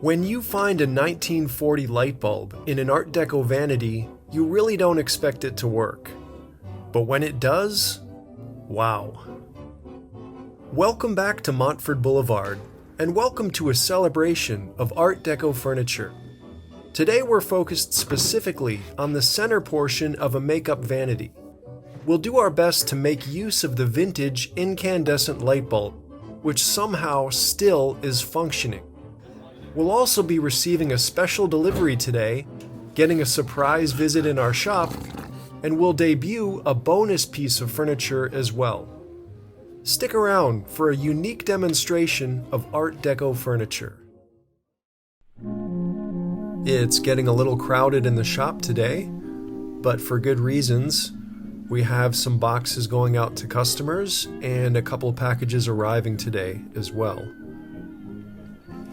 When you find a 1940 light bulb in an Art Deco vanity, you really don't expect it to work. But when it does, wow. Welcome back to Montford Boulevard, and welcome to a celebration of Art Deco furniture. Today we're focused specifically on the center portion of a makeup vanity. We'll do our best to make use of the vintage incandescent light bulb, which somehow still is functioning. We'll also be receiving a special delivery today, getting a surprise visit in our shop, and we'll debut a bonus piece of furniture as well. Stick around for a unique demonstration of Art Deco furniture. It's getting a little crowded in the shop today, but for good reasons. We have some boxes going out to customers and a couple packages arriving today as well.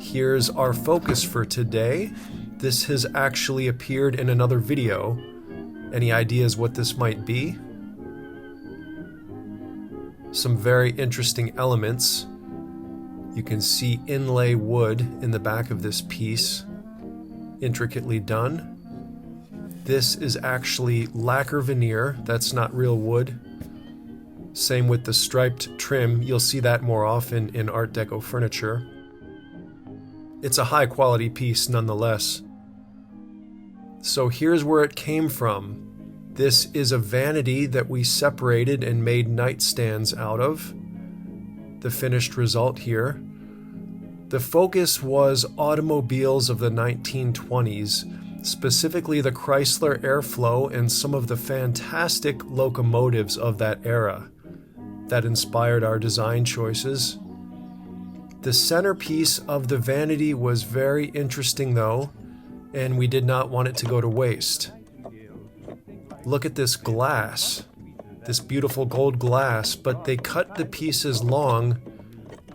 Here's our focus for today. This has actually appeared in another video. Any ideas what this might be? Some very interesting elements. You can see inlay wood in the back of this piece, intricately done. This is actually lacquer veneer, that's not real wood. Same with the striped trim, you'll see that more often in Art Deco furniture. It's a high quality piece nonetheless. So here's where it came from. This is a vanity that we separated and made nightstands out of. The finished result here. The focus was automobiles of the 1920s, specifically the Chrysler Airflow and some of the fantastic locomotives of that era. That inspired our design choices. The centerpiece of the vanity was very interesting though, and we did not want it to go to waste. Look at this glass, this beautiful gold glass, but they cut the pieces long.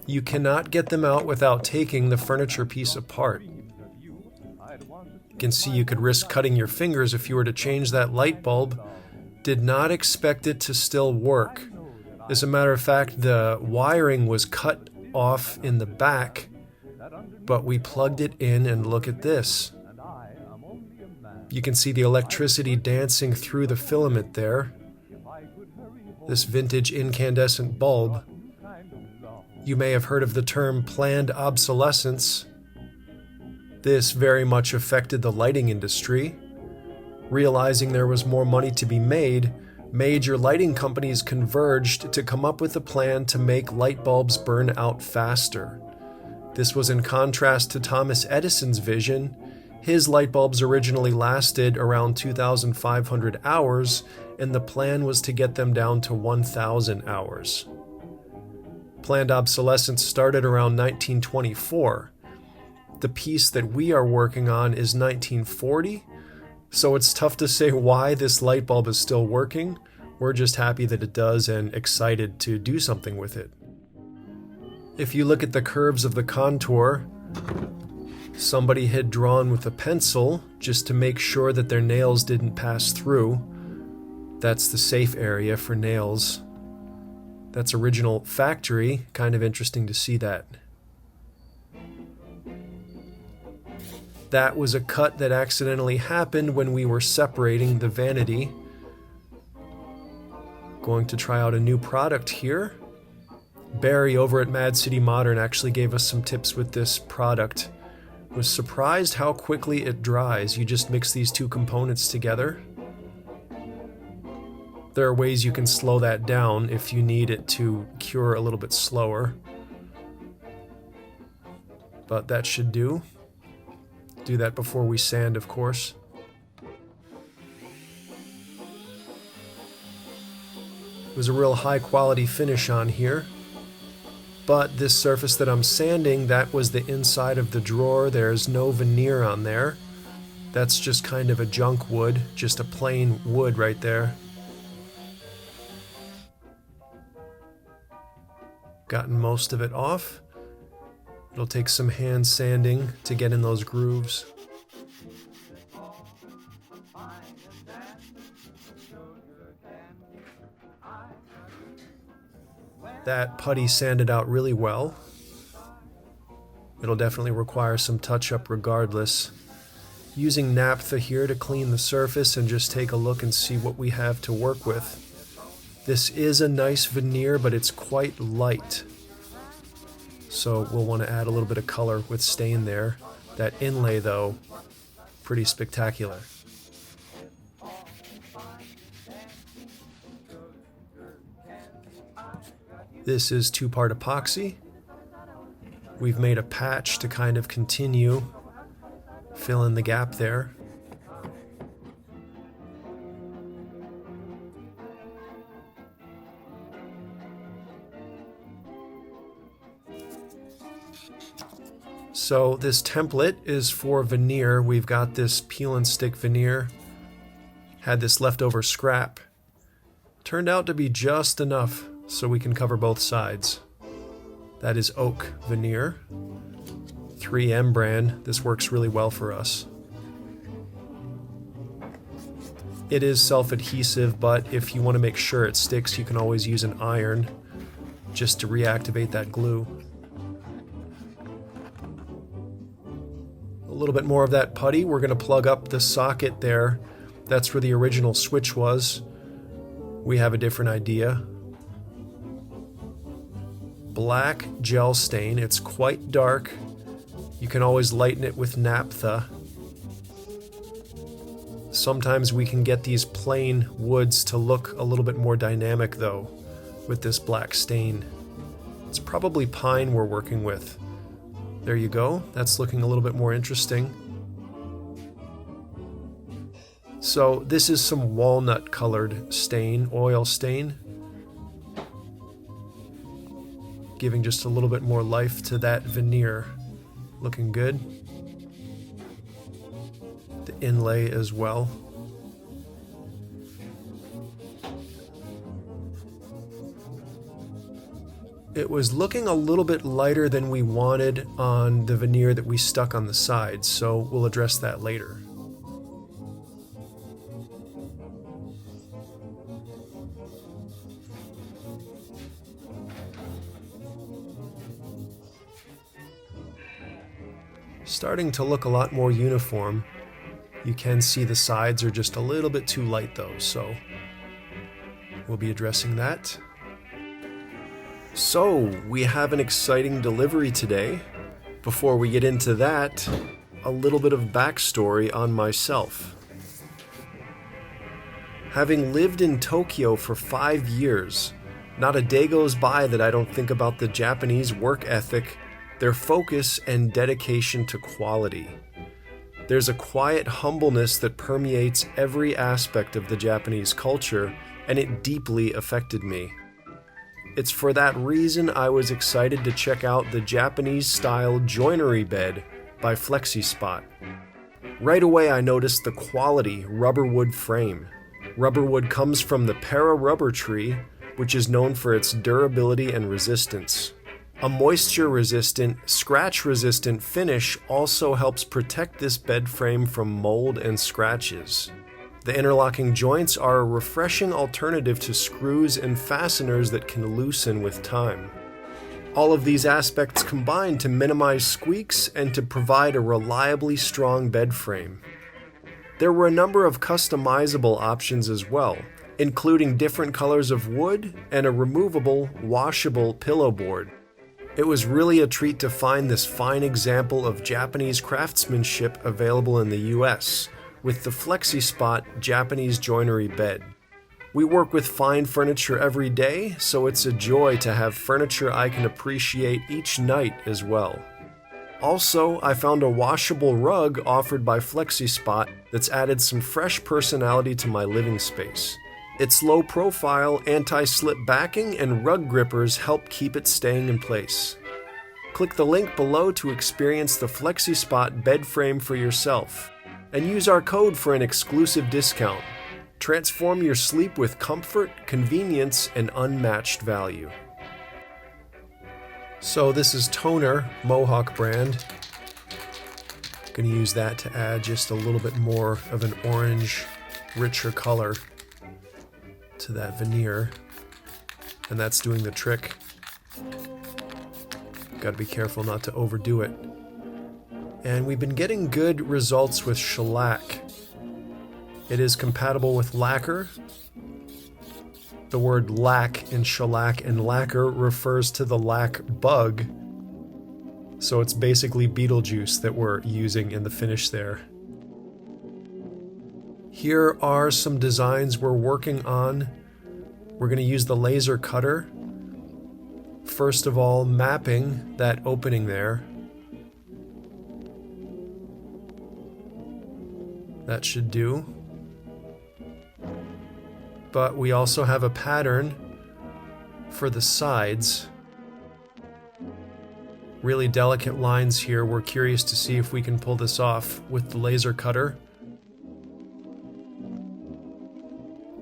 You cannot get them out without taking the furniture piece apart. You can see you could risk cutting your fingers if you were to change that light bulb. Did not expect it to still work. As a matter of fact, the wiring was cut off in the back, but we plugged it in and look at this. You can see the electricity dancing through the filament there. This vintage incandescent bulb. You may have heard of the term planned obsolescence. This very much affected the lighting industry. Realizing there was more money to be made, major lighting companies converged to come up with a plan to make light bulbs burn out faster. This was in contrast to Thomas Edison's vision. His light bulbs originally lasted around 2,500 hours, and the plan was to get them down to 1,000 hours. Planned obsolescence started around 1924. The piece that we are working on is 1940. So it's tough to say why this light bulb is still working. We're just happy that it does and excited to do something with it. If you look at the curves of the contour, somebody had drawn with a pencil just to make sure that their nails didn't pass through. That's the safe area for nails. That's original factory. Kind of interesting to see that. That was a cut that accidentally happened when we were separating the vanity. Going to try out a new product here. Barry over at Mad City Modern actually gave us some tips with this product. Was surprised how quickly it dries. You just mix these two components together. There are ways you can slow that down if you need it to cure a little bit slower. But that should do. Do that before we sand, of course. It was a real high quality finish on here. But this surface that I'm sanding, that was the inside of the drawer. There's no veneer on there. That's just kind of a junk wood, just a plain wood right there. Gotten most of it off. It'll take some hand sanding to get in those grooves. That putty sanded out really well. It'll definitely require some touch-up regardless. Using naphtha here to clean the surface and just take a look and see what we have to work with. This is a nice veneer, but it's quite light. So we'll want to add a little bit of color with stain there. That inlay though, pretty spectacular. This is 2-part epoxy. We've made a patch to kind of continue, fill in the gap there. So this template is for veneer. We've got this peel and stick veneer. Had this leftover scrap. Turned out to be just enough so we can cover both sides. That is oak veneer. 3M brand. This works really well for us. It is self-adhesive, but if you want to make sure it sticks, you can always use an iron just to reactivate that glue. A little bit more of that putty. We're going to plug up the socket there. That's where the original switch was. We have a different idea. Black gel stain. It's quite dark. You can always lighten it with naphtha. Sometimes we can get these plain woods to look a little bit more dynamic though with this black stain. It's probably pine we're working with. There you go. That's looking a little bit more interesting. So this is some walnut colored stain, oil stain. Giving just a little bit more life to that veneer. Looking good. The inlay as well. It was looking a little bit lighter than we wanted on the veneer that we stuck on the sides, so we'll address that later. Starting to look a lot more uniform. You can see the sides are just a little bit too light though, so we'll be addressing that. So, we have an exciting delivery today. Before we get into that, a little bit of backstory on myself. Having lived in Tokyo for 5 years, not a day goes by that I don't think about the Japanese work ethic, their focus and dedication to quality. There's a quiet humbleness that permeates every aspect of the Japanese culture, and it deeply affected me. It's for that reason I was excited to check out the Japanese-style joinery bed by FlexiSpot. Right away I noticed the quality rubberwood frame. Rubberwood comes from the para rubber tree, which is known for its durability and resistance. A moisture-resistant, scratch-resistant finish also helps protect this bed frame from mold and scratches. The interlocking joints are a refreshing alternative to screws and fasteners that can loosen with time. All of these aspects combine to minimize squeaks and to provide a reliably strong bed frame. There were a number of customizable options as well, including different colors of wood and a removable, washable pillow board. It was really a treat to find this fine example of Japanese craftsmanship available in the US, with the FlexiSpot Japanese Joinery Bed. We work with fine furniture every day, so it's a joy to have furniture I can appreciate each night as well. Also, I found a washable rug offered by FlexiSpot that's added some fresh personality to my living space. Its low profile, anti-slip backing, and rug grippers help keep it staying in place. Click the link below to experience the FlexiSpot bed frame for yourself, and use our code for an exclusive discount. Transform your sleep with comfort, convenience, and unmatched value. So this is Toner, Mohawk brand. Going to use that to add just a little bit more of an orange, richer color to that veneer, and that's doing the trick. Got to be careful not to overdo it. And we've been getting good results with shellac. It is compatible with lacquer. The word lac in shellac and lacquer refers to the lac bug. So it's basically Beetlejuice that we're using in the finish there. Here are some designs we're working on. We're going to use the laser cutter. First of all, mapping that opening there. That should do. But we also have a pattern for the sides. Really delicate lines here. We're curious to see if we can pull this off with the laser cutter.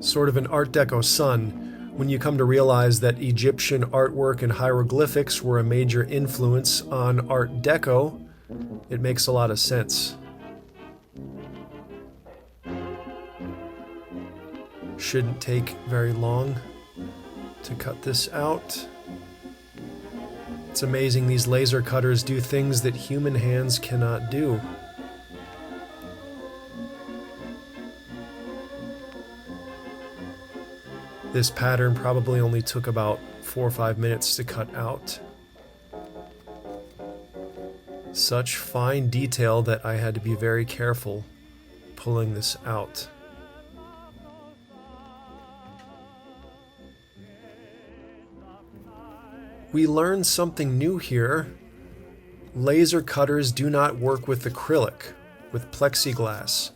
Sort of an Art Deco sun when you come to realize that Egyptian artwork and hieroglyphics were a major influence on Art Deco. It makes a lot of sense. Shouldn't take very long to cut this out. It's amazing these laser cutters do things that human hands cannot do. This pattern probably only took about 4 or 5 minutes to cut out. Such fine detail that I had to be very careful pulling this out. We learned something new here. Laser cutters do not work with acrylic, with plexiglass.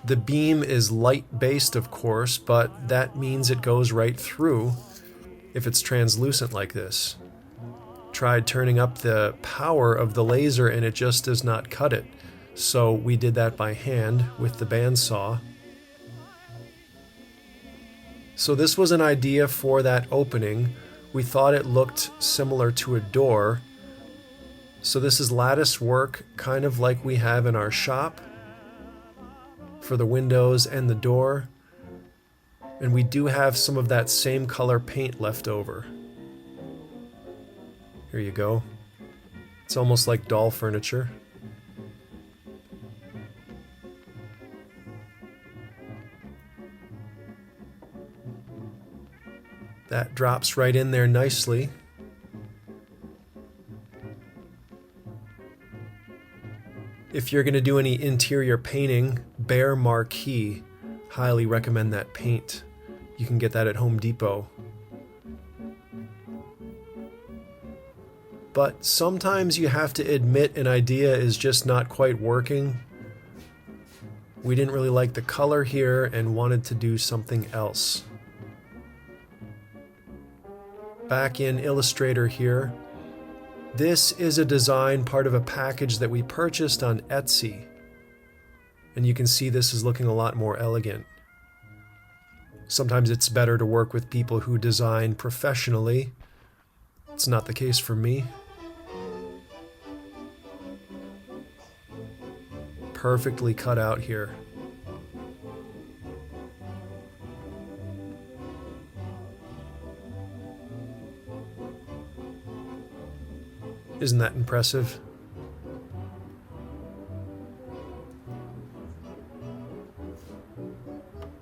The beam is light-based, of course, but that means it goes right through if it's translucent like this. Tried turning up the power of the laser and it just does not cut it. So we did that by hand with the bandsaw. So this was an idea for that opening. We thought it looked similar to a door. So this is lattice work, kind of like we have in our shop for the windows and the door. And we do have some of that same color paint left over. Here you go. It's almost like doll furniture. That drops right in there nicely. If you're going to do any interior painting, Behr Marquee, highly recommend that paint. You can get that at Home Depot. But sometimes you have to admit an idea is just not quite working. We didn't really like the color here and wanted to do something else. Back in Illustrator here. This is a design part of a package that we purchased on Etsy. And you can see this is looking a lot more elegant. Sometimes it's better to work with people who design professionally. It's not the case for me. Perfectly cut out here. Isn't that impressive?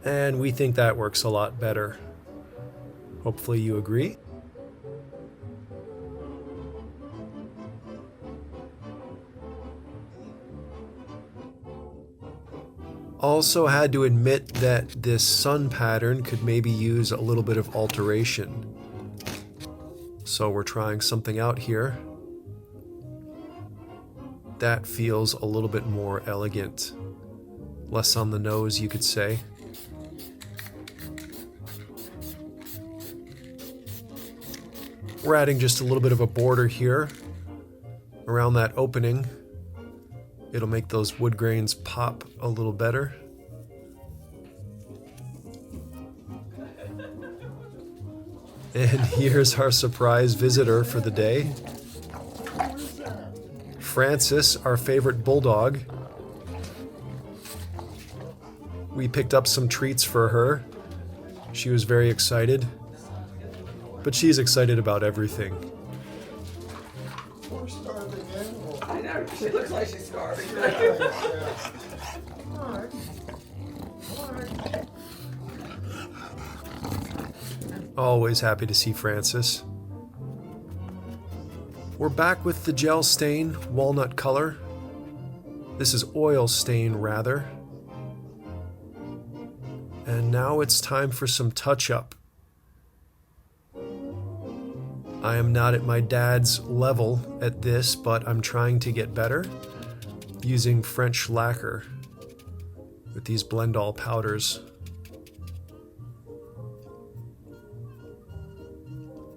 And we think that works a lot better. Hopefully you agree. Also had to admit that this sun pattern could maybe use a little bit of alteration. So we're trying something out here. That feels a little bit more elegant. Less on the nose, you could say. We're adding just a little bit of a border here around that opening. It'll make those wood grains pop a little better. And here's our surprise visitor for the day. Frances, our favorite bulldog. We picked up some treats for her. She was very excited. But she's excited about everything. Poor starving animal. I know, She looks like she's starving. Always happy to see Francis. We're back with the gel stain, walnut color. This is oil stain, rather. And now it's time for some touch-up. I am not at my dad's level at this, but I'm trying to get better using French lacquer with these Blendal powders.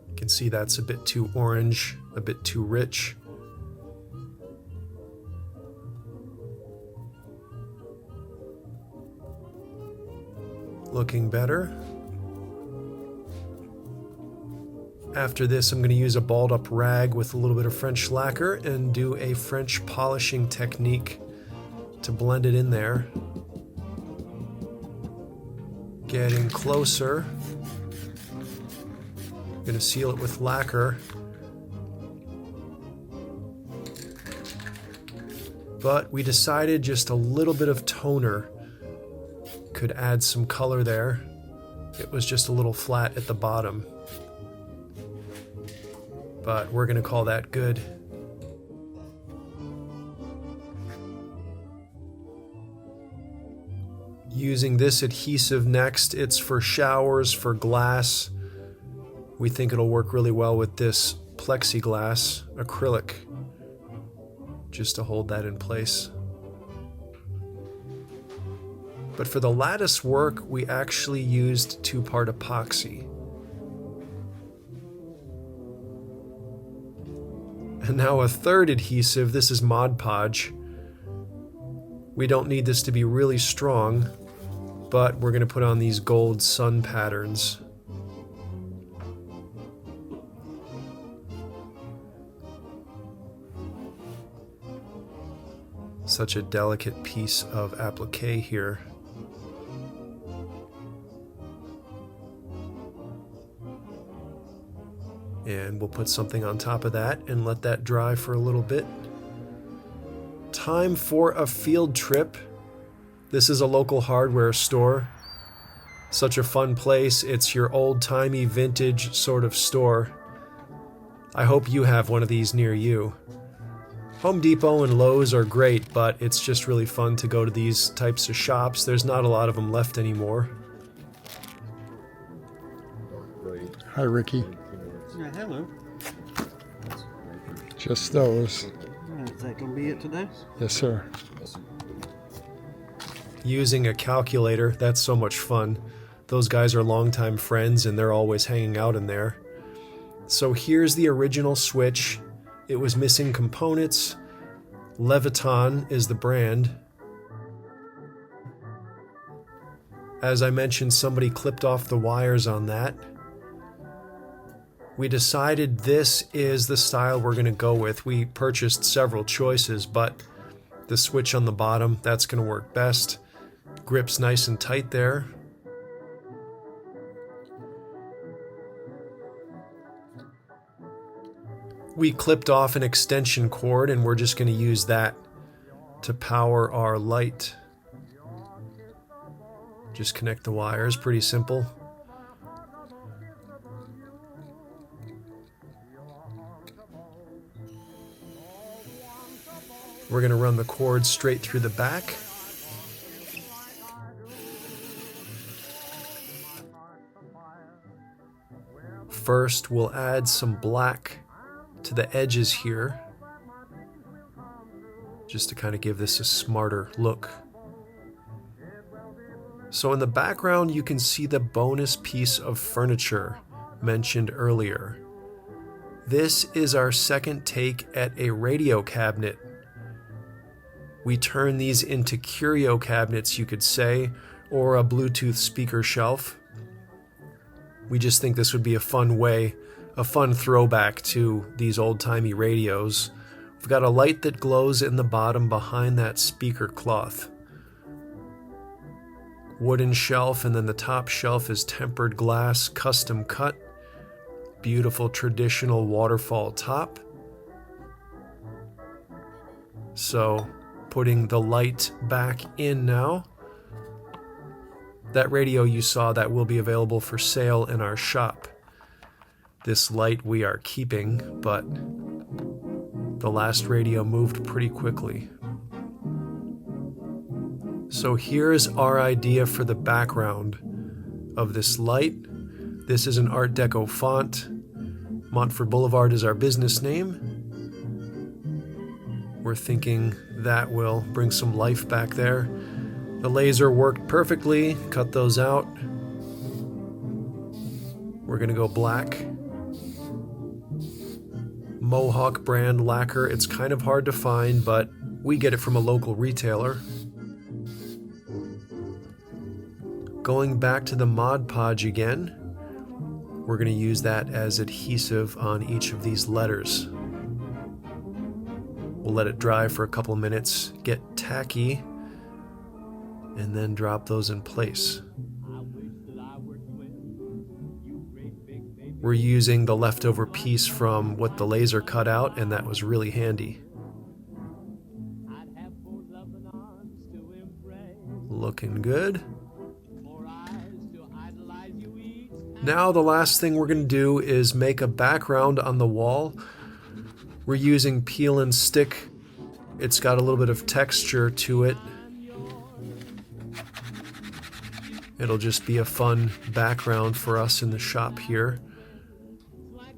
You can see that's a bit too orange, a bit too rich. Looking better. After this, I'm going to use a balled up rag with a little bit of French lacquer and do a French polishing technique to blend it in there. Getting closer. I'm going to seal it with lacquer. But we decided just a little bit of toner could add some color there. It was just a little flat at the bottom. But we're going to call that good. Using this adhesive next, it's for showers, for glass. We think it'll work really well with this plexiglass acrylic, just to hold that in place. But for the lattice work, we actually used 2-part epoxy. And now a third adhesive. This is Mod Podge. We don't need this to be really strong, but we're going to put on these gold sun patterns. Such a delicate piece of applique here. And we'll put something on top of that and let that dry for a little bit. Time for a field trip. This is a local hardware store. Such a fun place. It's your old-timey vintage sort of store. I hope you have one of these near you. Home Depot and Lowe's are great, but it's just really fun to go to these types of shops. There's not a lot of them left anymore. Hi, Ricky. Yeah, hello. Just those. Is that going to be it today? Yes, sir. Using a calculator, that's so much fun. Those guys are longtime friends and they're always hanging out in there. So here's the original switch. It was missing components. Leviton is the brand. As I mentioned, somebody clipped off the wires on that. We decided this is the style we're going to go with. We purchased several choices, but the switch on the bottom, that's going to work best. Grips nice and tight there. We clipped off an extension cord and we're just going to use that to power our light. Just connect the wires, pretty simple. We're going to run the cord straight through the back. First, we'll add some black to the edges here, just to kind of give this a smarter look. So in the background, you can see the bonus piece of furniture mentioned earlier. This is our second take at a radio cabinet. We turn these into curio cabinets, you could say, or a Bluetooth speaker shelf. We just think this would be a fun way, a fun throwback to these old-timey radios. We've got a light that glows in the bottom behind that speaker cloth. Wooden shelf, and then the top shelf is tempered glass, custom cut. Beautiful traditional waterfall top. So putting the light back in now. That radio you saw, that will be available for sale in our shop. This light we are keeping, but the last radio moved pretty quickly. So here's our idea for the background of this light. This is an Art Deco font. Montford Boulevard is our business name. We're thinking that will bring some life back there. The laser worked perfectly. Cut those out. We're gonna go black. Mohawk brand lacquer. It's kind of hard to find, but we get it from a local retailer. Going back to the Mod Podge again, we're going to use that as adhesive on each of these letters. We'll let it dry for a couple minutes, get tacky, and then drop those in place. We're using the leftover piece from what the laser cut out, and that was really handy. Looking good. Now the last thing we're going to do is make a background on the wall. We're using peel and stick. It's got a little bit of texture to it. It'll just be a fun background for us in the shop here.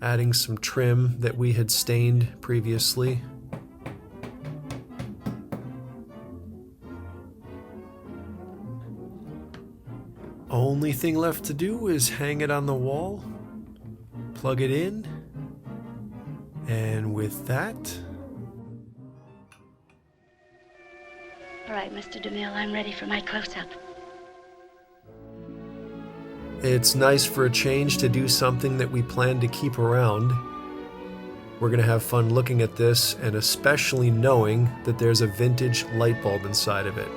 Adding some trim that we had stained previously. Only thing left to do is hang it on the wall, plug it in, and with that... All right, Mr. DeMille, I'm ready for my close-up. It's nice for a change to do something that we plan to keep around. We're going to have fun looking at this, and especially knowing that there's a vintage light bulb inside of it.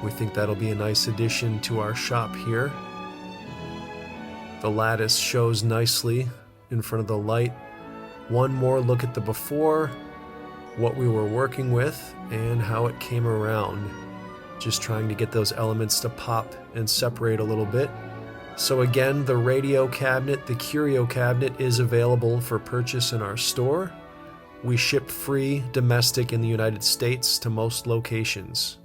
We think that'll be a nice addition to our shop here. The lattice shows nicely in front of the light. One more look at the before, what we were working with, and how it came around. Just trying to get those elements to pop and separate a little bit. So again, the radio cabinet, the curio cabinet, is available for purchase in our store. We ship free domestic in the United States to most locations.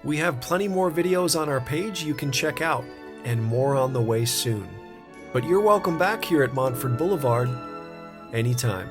We have plenty more videos on our page you can check out, and more on the way soon. But you're welcome back here at Montford Boulevard anytime.